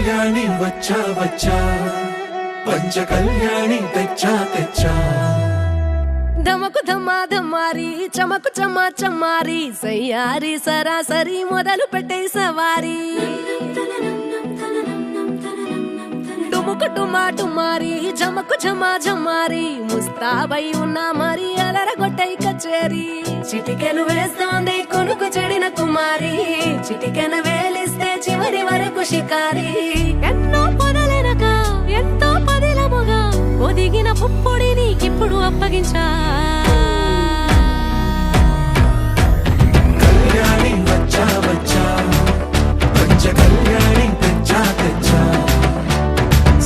కళ్యాణి వచ్చా వచ్చా పంచ కళ్యాణి తెచ్చా తెచ్చా ధమకు ధమ్మా ధమ్మారి చమకు చమ్మా చమ్మారి సయ్యారి సరాసరి మొదలు పెట్టే సవారి టుముకు టుమా టుమారి జమకు ఝమా ఝమారి ముస్తాబై ఉన్నా మరి అలరగొట్టై కచేరి చిటికెను వేస్తోంది కొనుకు చెడిన కుమారి చిటికెను వేలిస్తే చివరి వరకు షికారి ఎన్నో పొదలెనక ఎంతో పదిలముగా ఒదిగిన పుప్పొడి నీకిప్పుడు అప్పగించా కళ్యాణి వచ్చా వచ్చా పంచ కళ్యాణి తెచ్చా తెచ్చా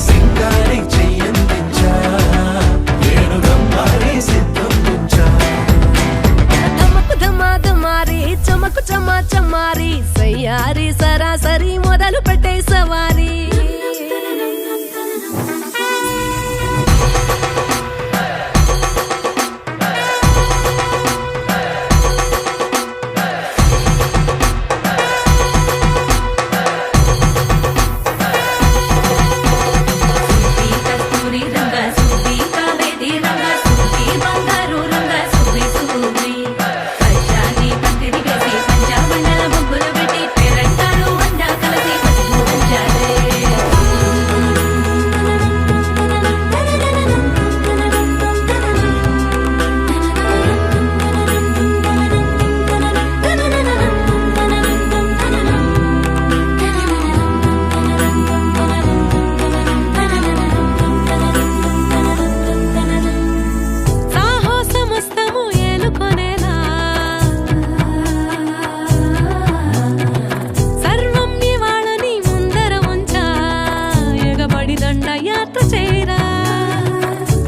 సింగారి చెయ్యందించా ఏనుగమ్మారి సిద్ధందించా ధమకు ధమా ధమారి చమకు చమ్మా చమ్మారి సయ్యారి సరాసరి మొదలు పెట్టే సవారి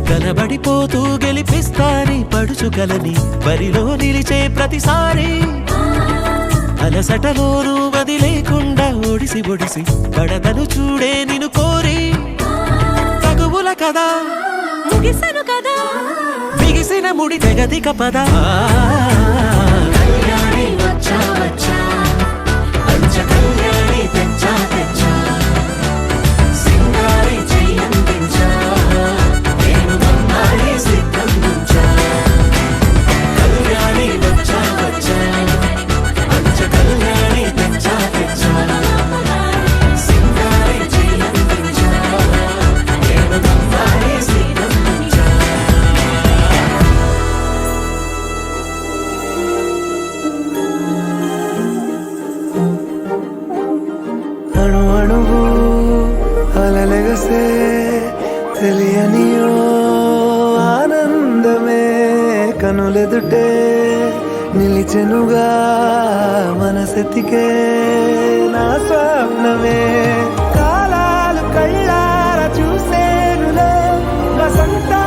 కనబడిపోతూ గెలిపిస్తాని పడుచుగలని బరిలో నిలిచే ప్రతిసారి అలసటలోనూ వదిలేకుండా ఒడిసి ఒడిసి కడతను చూడే నిన్ను కోరి తగువుల కదా ముగిసను కదా బిగిసిన ముడి తెగదిక పద కళ్యాణి వచ్చా వచ్చా పంచ కళ్యాణి తెచ్చా తెచ్చా సింగారి చెయ్యందించా ఏనుగమ్మారి సిద్ధందించా కళ్యాణి వచ్చా వచ్చా పంచ కళ్యాణి తెచ్చా తెచ్చా సింగారి చెయ్యందించా ఏనుగమ్మారి సిద్ధందించా అణు అణువు అలలెగసే తెలియనియో ఆనందమే కనులెదుటే నిలిచెనుగా మనసెతికే నా స్వప్నమే కాలాలు కళ్ళార చూసేనులే వసంతా